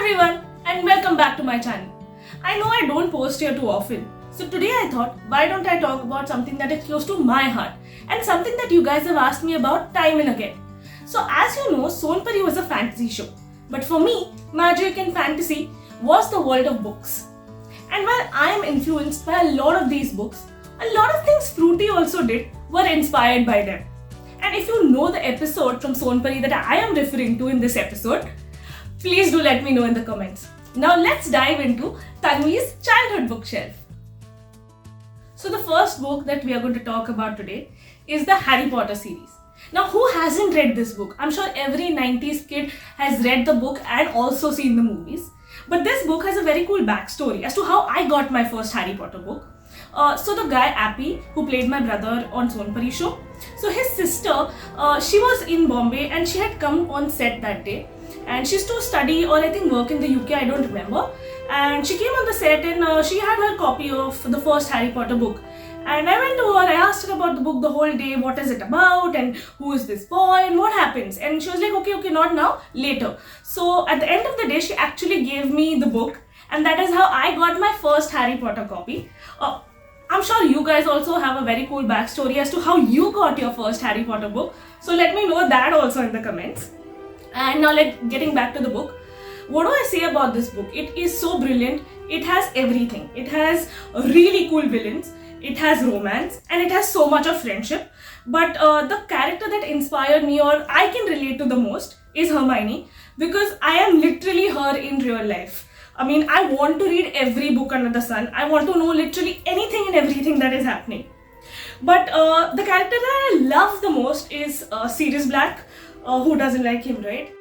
everyone and welcome back to my channel. I know I don't post here too often, so today I thought why don't I talk about something that is close to my heart and something that you guys have asked me about time and again. So as you know, Sonpari was a fantasy show, but for me, magic and fantasy was the world of books. And while I am influenced by a lot of these books, a lot of things Fruity also did were inspired by them. And if you know the episode from Sonpari that I am referring to in this episode, please do let me know in the comments. Now let's dive into Tanvi's childhood bookshelf. So the first book that we are going to talk about today is the Harry Potter series. Now who hasn't read this book? I'm sure every 90s kid has read the book and also seen the movies. But this book has a very cool backstory as to how I got my first Harry Potter book. So the guy Appy, who played my brother on Sonpari show, so his sister, she was in Bombay and she had come on set that day. And she used to study or I think work in the UK, I don't remember. And she came on the set and she had her copy of the first Harry Potter book. And I went to her, I asked her about the book the whole day, what is it about and who is this boy and what happens. And she was like, okay, not now, later. So at the end of the day, she actually gave me the book. And that is how I got my first Harry Potter copy. I'm sure you guys also have a very cool backstory as to how you got your first Harry Potter book. So let me know that also in the comments. And now getting back to the book, what do I say about this book? It is so brilliant. It has everything. It has really cool villains. It has romance and it has so much of friendship. But the character that inspired me or I can relate to the most is Hermione, because I am literally her in real life. I mean, I want to read every book under the sun. I want to know literally anything and everything that is happening. But the character that I love the most is Sirius Black. Who doesn't like him, right?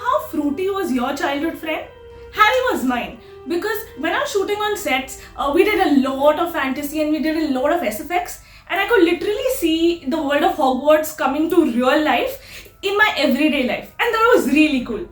How Fruity was your childhood friend? Harry was mine. Because when I was shooting on sets, we did a lot of fantasy and we did a lot of SFX. And I could literally see the world of Hogwarts coming to real life in my everyday life. And that was really cool.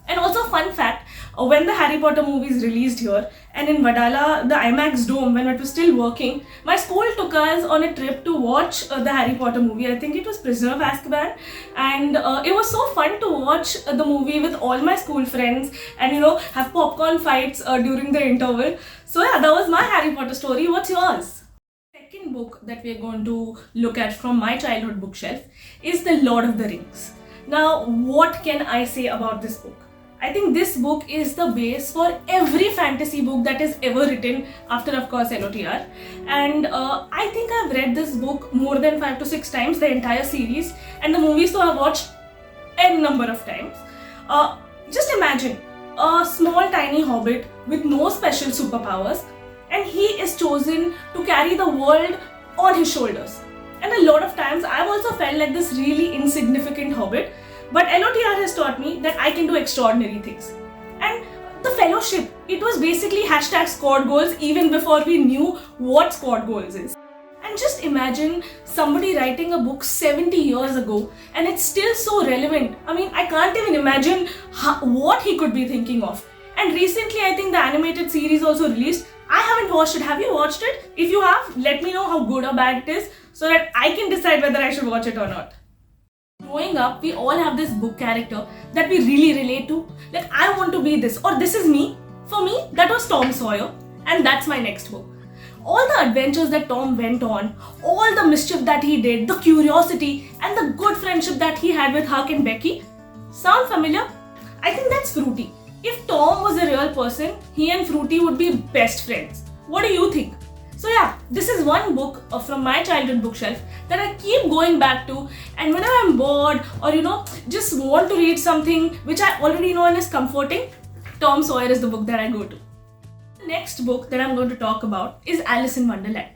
And also fun fact, when the Harry Potter movies released here and in Vadala, the IMAX Dome, when it was still working, my school took us on a trip to watch the Harry Potter movie. I think it was Prisoner of Azkaban, and it was so fun to watch the movie with all my school friends and have popcorn fights during the interval. So yeah, that was my Harry Potter story. What's yours? Second book that we are going to look at from my childhood bookshelf is The Lord of the Rings. Now, what can I say about this book? I think this book is the base for every fantasy book that is ever written after, of course, LOTR. And I think I've read this book more than 5 to 6 times, the entire series. And the movies, so I've watched n number of times. Just imagine a small tiny hobbit with no special superpowers. And he is chosen to carry the world on his shoulders. And a lot of times I've also felt like this really insignificant hobbit. But LOTR has taught me that I can do extraordinary things. And the fellowship, it was basically hashtag squad goals even before we knew what squad goals is. And just imagine somebody writing a book 70 years ago and it's still so relevant. I mean, I can't even imagine what he could be thinking of. And recently, I think the animated series also released. I haven't watched it. Have you watched it? If you have, let me know how good or bad it is so that I can decide whether I should watch it or not. Growing up, we all have this book character that we really relate to. Like, I want to be this or this is me. For me, that was Tom Sawyer, and that's my next book. All the adventures that Tom went on, all the mischief that he did, the curiosity and the good friendship that he had with Huck and Becky. Sound familiar? I think that's Fruity. If Tom was a real person, he and Fruity would be best friends. What do you think? So yeah, this is one book from my childhood bookshelf that I keep going back to, and whenever I'm bored or just want to read something which I already know and is comforting, Tom Sawyer is the book that I go to. The next book that I'm going to talk about is Alison Wonderland.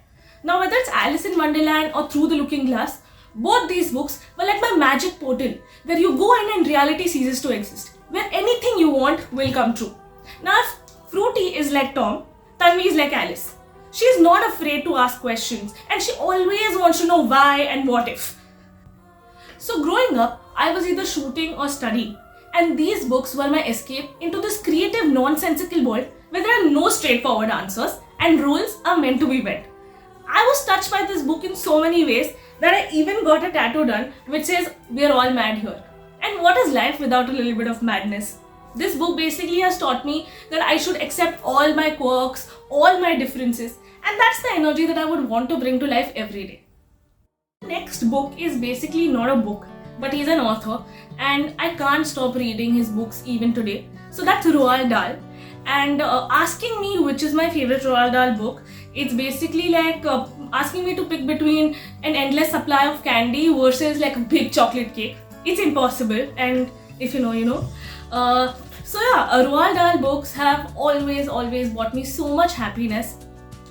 Now whether it's Alison Wonderland or Through the Looking Glass, both these books were like my magic portal where you go in and reality ceases to exist, where anything you want will come true. Now if Fruity is like Tom, Tanvi is like Alice. She is not afraid to ask questions and she always wants to know why and what if. So growing up, I was either shooting or studying, and these books were my escape into this creative nonsensical world where there are no straightforward answers and rules are meant to be bent. I was touched by this book in so many ways that I even got a tattoo done which says, "We are all mad here." And what is life without a little bit of madness? This book basically has taught me that I should accept all my quirks, all my differences, and that's the energy that I would want to bring to life every day. The next book is basically not a book, but he's an author, and I can't stop reading his books even today. So that's Roald Dahl. And asking me which is my favorite Roald Dahl book, it's basically like asking me to pick between an endless supply of candy versus like a big chocolate cake. It's impossible, and if you know, you know. Roald Dahl books have always brought me so much happiness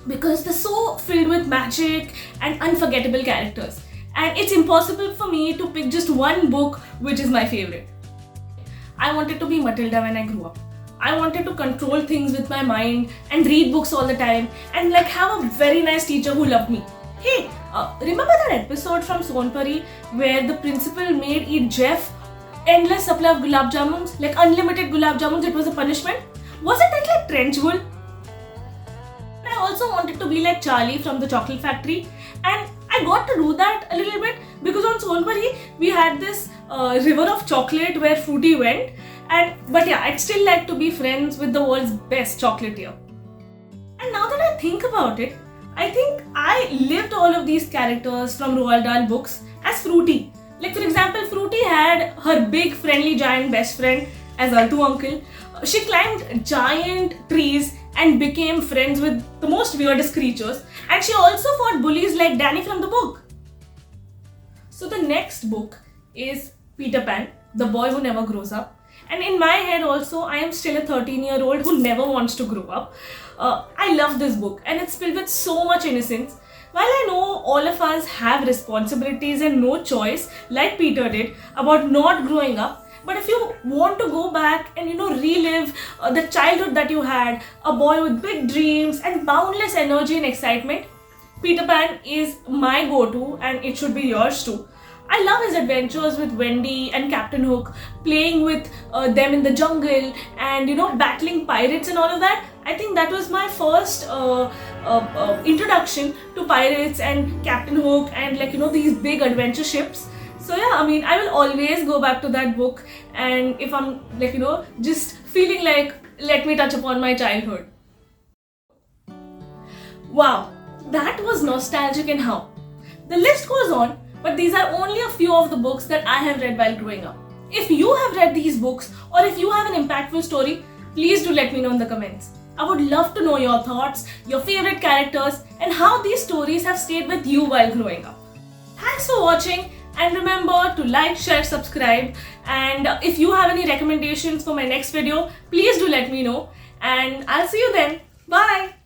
because they're so filled with magic and unforgettable characters. And it's impossible for me to pick just one book which is my favorite. I wanted to be Matilda when I grew up. I wanted to control things with my mind and read books all the time and like have a very nice teacher who loved me. Hey, remember that episode from Sonpari where the principal made eat Jeff endless supply of gulab jamuns, like unlimited gulab jamuns? It was a punishment. Wasn't that like Trenchbull? I also wanted to be like Charlie from the Chocolate Factory, and I got to do that a little bit because on Sonpari we had this river of chocolate where Fruity went. But yeah, I'd still like to be friends with the world's best chocolatier. And now that I think about it, I think I lived all of these characters from Roald Dahl books as Fruity. Like for example, Fruity had her big friendly giant best friend as Altu uncle. She climbed giant trees and became friends with the most weirdest creatures. And she also fought bullies like Danny from the book. So the next book is Peter Pan, the boy who never grows up. And in my head also, I am still a 13-year-old who never wants to grow up. I love this book and it's filled with so much innocence. While I know all of us have responsibilities and no choice, like Peter did, about not growing up, but if you want to go back and relive the childhood that you had, a boy with big dreams and boundless energy and excitement, Peter Pan is my go-to and it should be yours too. I love his adventures with Wendy and Captain Hook, playing with them in the jungle and battling pirates and all of that. I think that was my first introduction to pirates and Captain Hook and these big adventure ships. So yeah, I mean, I will always go back to that book, and if I'm just feeling like let me touch upon my childhood. Wow, that was nostalgic and how. The list goes on. But these are only a few of the books that I have read while growing up. If you have read these books or if you have an impactful story, please do let me know in the comments. I would love to know your thoughts, your favorite characters, and how these stories have stayed with you while growing up. Thanks for watching, and remember to like, share, subscribe, and if you have any recommendations for my next video, please do let me know, and I'll see you then. Bye!